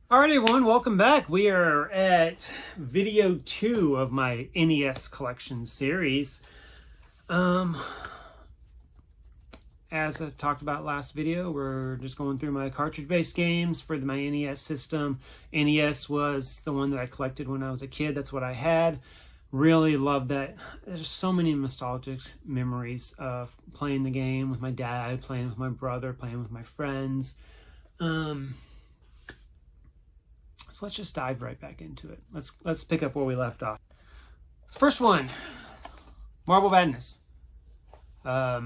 All right, everyone, welcome back. We are at video 2 of my NES Collection series. As I talked about last video, we're just going through my cartridge-based games for my NES system. NES was the one that I collected when I was a kid. That's what I had. Really love that. There's so many nostalgic memories of playing the game with my dad, playing with my brother, playing with my friends. So let's just dive right back into it. Let's pick up where we left off. First one, Marble Madness. I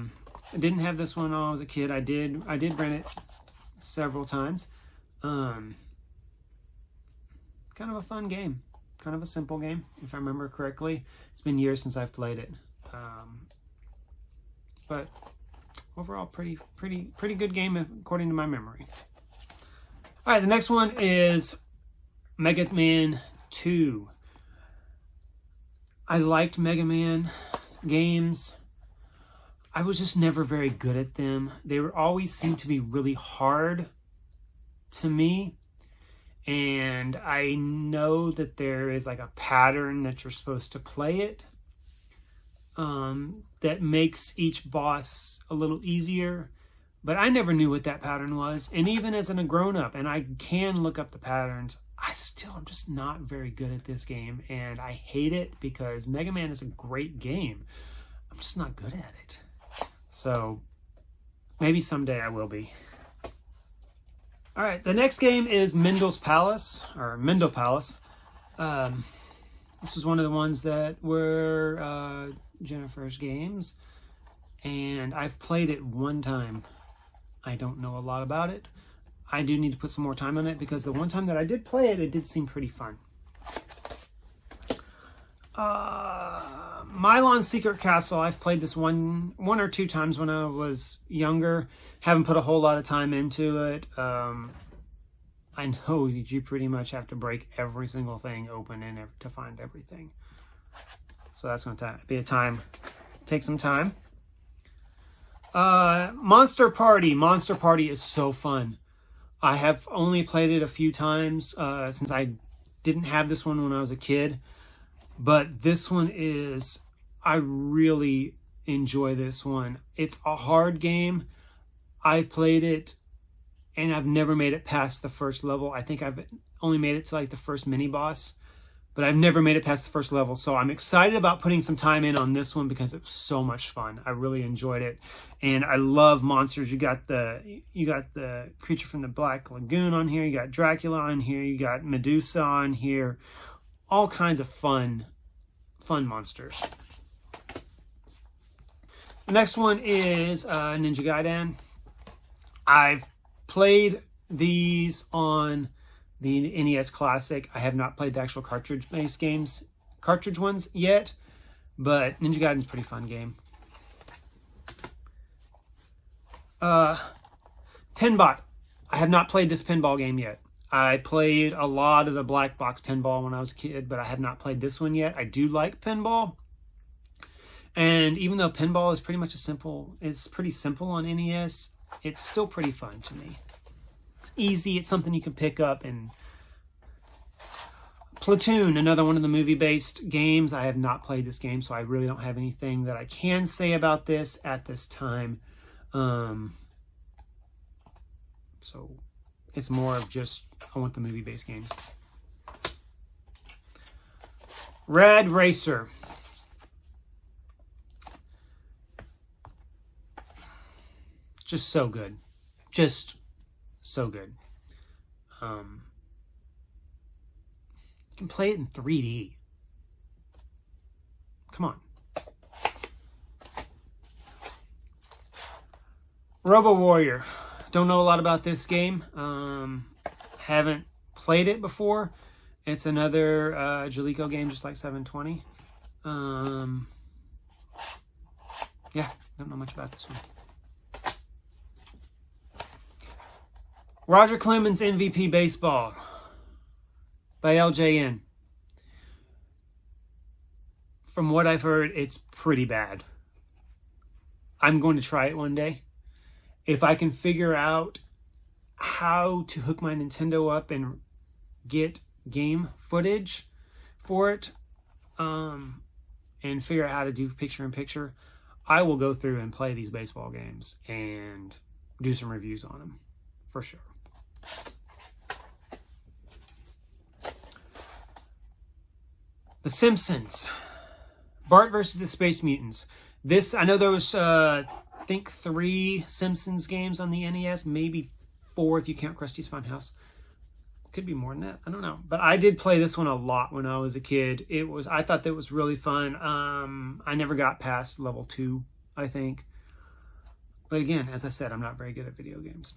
didn't have this one when I was a kid. I did rent it several times. Kind of a fun game. Kind of a simple game, if I remember correctly. It's been years since I've played it. But overall, pretty good game according to my memory. All right, the next one is Mega Man 2. I liked Mega Man games. I was just never very good at them. They were always seemed to be really hard to me. And I know that there is like a pattern that you're supposed to play it that makes each boss a little easier. But I never knew what that pattern was. And even as a grown-up, and I can look up the patterns, I'm just not very good at this game. And I hate it because Mega Man is a great game. I'm just not good at it. So maybe someday I will be. All right, the next game is Mendel's Palace, or Mendel Palace. This was one of the ones that were Jennifer's games. And I've played it one time. I don't know a lot about it. I do need to put some more time on it because the one time that I did play it, it did seem pretty fun. Milon's Secret Castle. I've played this one or two times when I was younger. Haven't put a whole lot of time into it. I know you pretty much have to break every single thing open in to find everything. So that's going to be a time. Take some time. Monster Party. Monster Party is so fun. I have only played it a few times since I didn't have this one when I was a kid. But this one is, I really enjoy this one. It's a hard game. I've played it and I've never made it past the first level. I think I've only made it to like the first mini boss. But I've never made it past the first level. So I'm excited about putting some time in on this one because it was so much fun. I really enjoyed it. And I love monsters. You got the creature from the Black Lagoon on here. You got Dracula on here. You got Medusa on here. All kinds of fun monsters. The next one is Ninja Gaiden. I've played these on the NES Classic. I have not played the actual cartridge ones yet, but Ninja Gaiden's a pretty fun game. Pinbot. I have not played this pinball game yet. I played a lot of the black box pinball when I was a kid, but I have not played this one yet. I do like pinball. And even though pinball is pretty much pretty simple on NES, it's still pretty fun to me. It's easy. It's something you can pick up. And Platoon, another one of the movie-based games. I have not played this game, so I really don't have anything that I can say about this at this time. So it's more of just, I want the movie-based games. Rad Racer. Just so good. Just so good. You can play it in 3D. Come on. Robo Warrior. Don't know a lot about this game. Haven't played it before. It's another Jaleco game, just like 720. Yeah, don't know much about this one. Roger Clemens MVP Baseball by LJN. From what I've heard, it's pretty bad. I'm going to try it one day. If I can figure out how to hook my Nintendo up and get game footage for it and figure out how to do picture-in-picture, I will go through and play these baseball games and do some reviews on them, for sure. The Simpsons. Bart versus the Space Mutants. This, I know there was, I think 3 Simpsons games on the NES, maybe 4 if you count Krusty's Funhouse. Could be more than that, I don't know. But I did play this one a lot when I was a kid. I thought that was really fun. I never got past level 2, I think. But again, as I said, I'm not very good at video games.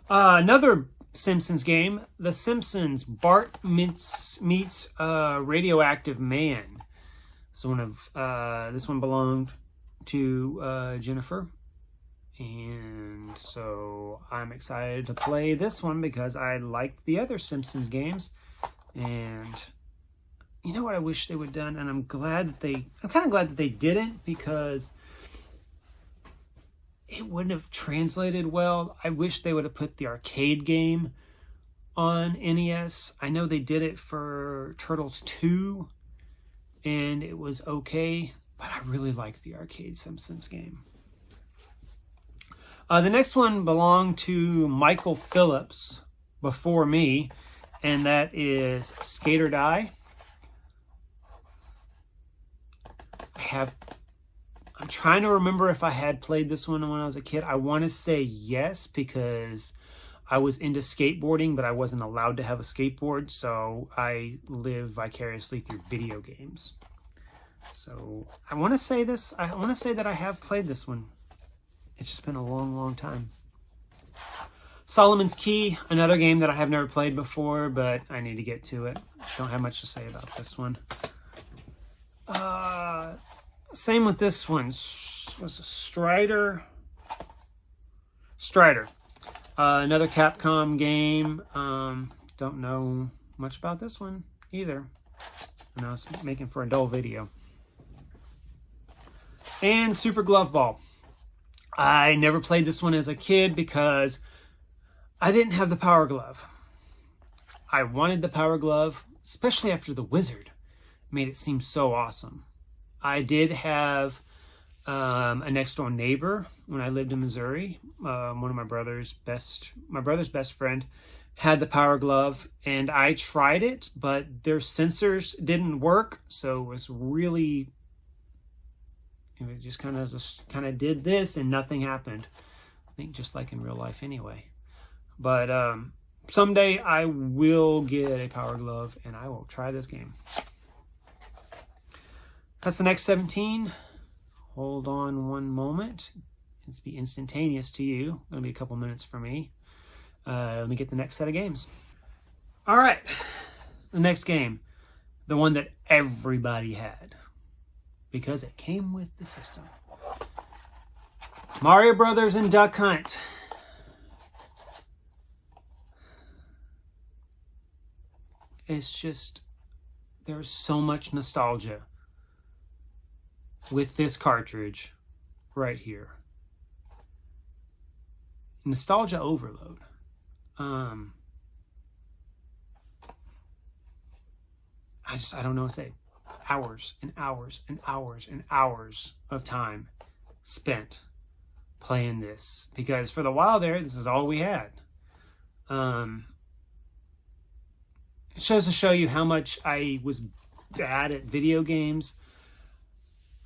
Another Simpsons game, The Simpsons. Bart meets Radioactive Man. So this one belonged to Jennifer, and so I'm excited to play this one because I liked the other Simpsons games. And you know what I wish they would have done, and I'm kind of glad that they didn't, because it wouldn't have translated well. I wish they would have put the arcade game on NES. I know they did it for Turtles 2, and it was okay, but I really liked the arcade Simpsons game. The next one belonged to Michael Phillips before me, and that is Skate or Die. I'm trying to remember if I had played this one when I was a kid. I want to say yes, because I was into skateboarding, but I wasn't allowed to have a skateboard, so I live vicariously through video games. So I want to say that I have played this one. It's just been a long, long time. Solomon's Key, another game that I have never played before, but I need to get to it. Don't have much to say about this one. Same with this one. Was a Strider. Another Capcom game. Don't know much about this one either. And I was making for a dull video. And Super Glove Ball. I never played this one as a kid because I didn't have the Power Glove. I wanted the Power Glove, especially after the Wizard made it seem so awesome. I did have a next door neighbor when I lived in Missouri. One of my brother's best friend had the Power Glove, and I tried it, but their sensors didn't work, so it was really, it just kind of did this and nothing happened. I think just like in real life anyway. But someday I will get a Power Glove and I will try this game. That's the next 17. Hold on one moment. It's be instantaneous to you. It'll be a couple minutes for me. Let me get the next set of games. All right. The next game. The one that everybody had, because it came with the system. Mario Brothers and Duck Hunt. It's just, there's so much nostalgia with this cartridge right here. Nostalgia overload. I don't know what to say. Hours and hours and hours and hours of time spent playing this, because for the while there, this is all we had. It shows to show you how much I was bad at video games.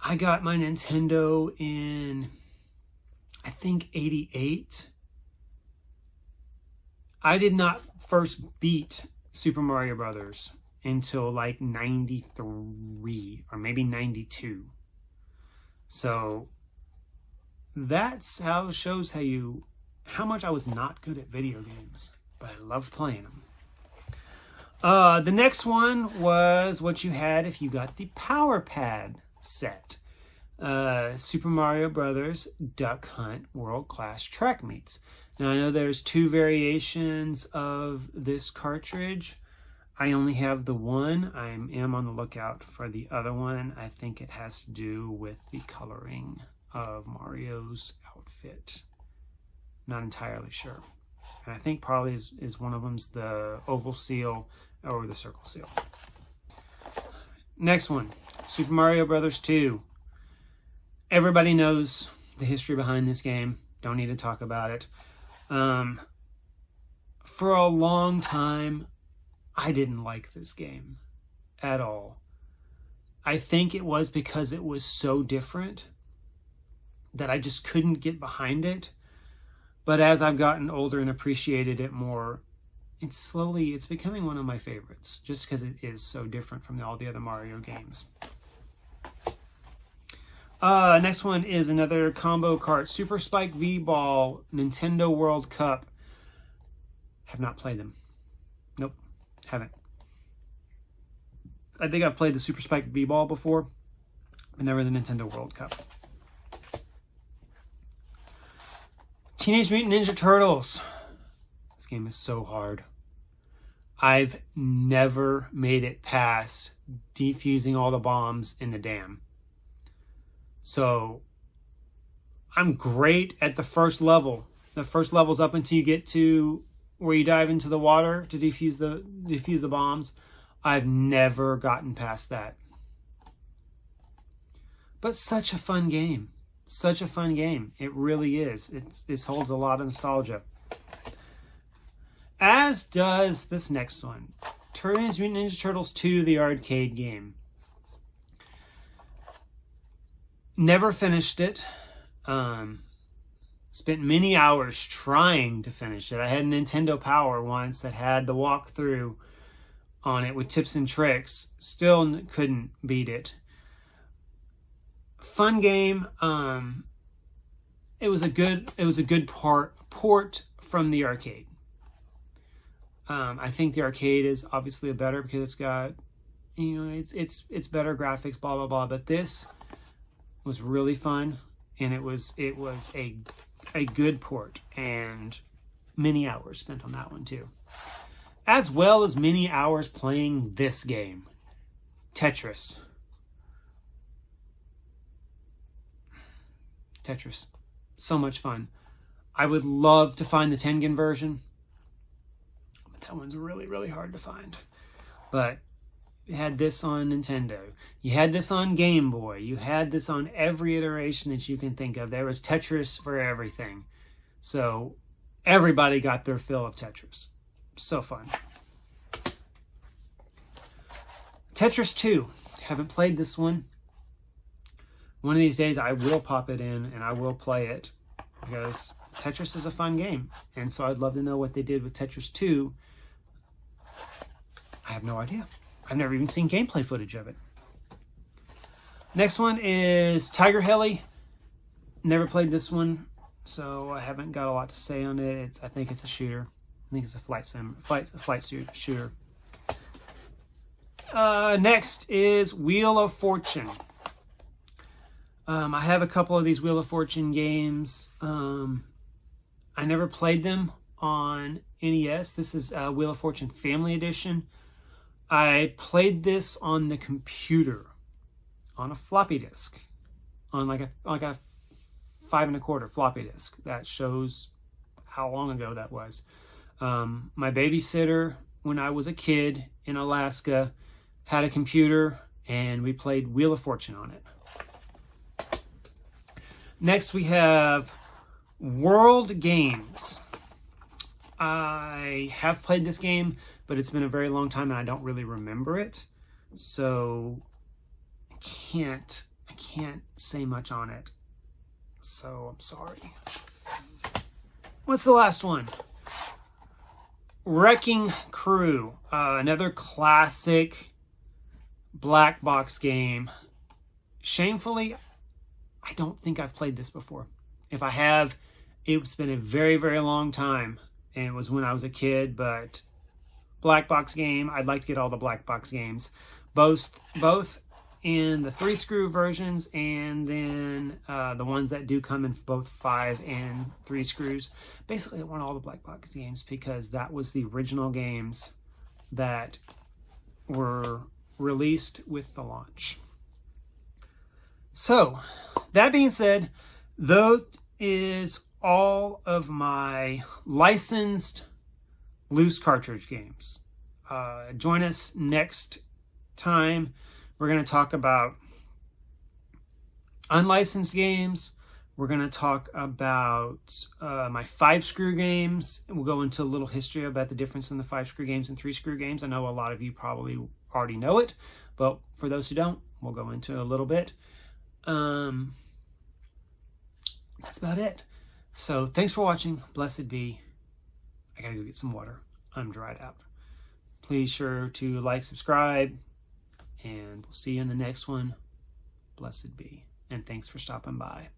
I got my Nintendo in, I think, 88. I did not first beat Super Mario Brothers until like 93 or maybe 92. So that's how it shows how much I was not good at video games, but I loved playing them. The next one was what you had if you got the Power Pad set. Super Mario Brothers Duck Hunt World Class Track Meets. Now I know there's 2 variations of this cartridge. I only have the one. I am on the lookout for the other one. I think it has to do with the coloring of Mario's outfit. Not entirely sure. And I think probably is one of them's the oval seal or the circle seal. Next one, Super Mario Brothers 2. Everybody knows the history behind this game. Don't need to talk about it. For a long time, I didn't like this game at all. I think it was because it was so different that I just couldn't get behind it. But as I've gotten older and appreciated it more, it's becoming one of my favorites, just because it is so different from all the other Mario games. Next one is another combo cart, Super Spike V-Ball, Nintendo World Cup. Have not played them. Nope, haven't. I think I've played the Super Spike V-Ball before, but never the Nintendo World Cup. Teenage Mutant Ninja Turtles. This game is so hard. I've never made it past defusing all the bombs in the dam. So I'm great at the first level. The first level's up until you get to where you dive into the water to defuse the bombs. I've never gotten past that. But such a fun game. Such a fun game. It really is. This holds a lot of nostalgia. As does this next one. Teenage Mutant Ninja Turtles 2, the arcade game. Never finished it. Spent many hours trying to finish it. I had a Nintendo Power once that had the walkthrough on it with tips and tricks. Still couldn't beat it. Fun game. It was a good port from the arcade. I think the arcade is obviously better because it's got, it's better graphics, blah blah blah. But this was really fun, and it was a good port, and many hours spent on that one too, as well as many hours playing this game, Tetris. Tetris, so much fun. I would love to find the Tengen version. That one's really, really hard to find. But you had this on Nintendo. You had this on Game Boy. You had this on every iteration that you can think of. There was Tetris for everything. So everybody got their fill of Tetris. So fun. Tetris 2. Haven't played this one. One of these days I will pop it in and I will play it, because Tetris is a fun game. And so I'd love to know what they did with Tetris 2. I have no idea. I've never even seen gameplay footage of it. Next one is Tiger Heli. Never played this one, so I haven't got a lot to say on it. I think it's a shooter. I think it's a flight shooter. Next is Wheel of Fortune. I have a couple of these Wheel of Fortune games. I never played them on NES. This is Wheel of Fortune Family Edition. I played this on the computer, on a floppy disk, on like a 5 1/4 floppy disk. That shows how long ago that was. My babysitter, when I was a kid in Alaska, had a computer, and we played Wheel of Fortune on it. Next we have World Games. I have played this game, but it's been a very long time and I don't really remember it. So I can't say much on it. So I'm sorry. What's the last one? Wrecking Crew. Another classic black box game. Shamefully, I don't think I've played this before. If I have, it's been a very, very long time. And it was when I was a kid, but black box game. I'd like to get all the black box games. Both in the 3-screw versions, and then the ones that do come in both 5 and 3 screws. Basically, I want all the black box games because that was the original games that were released with the launch. So, that being said, those is all of my licensed loose cartridge games. Join us next time. We're going to talk about unlicensed games. We're going to talk about my 5-screw games. We'll go into a little history about the difference in the 5-screw games and 3-screw games. I know a lot of you probably already know it, but for those who don't, we'll go into a little bit. That's about it. So thanks for watching. Blessed be. I gotta go get some water. I'm dried out. Please sure to like, subscribe, and we'll see you in the next one. Blessed be. And thanks for stopping by.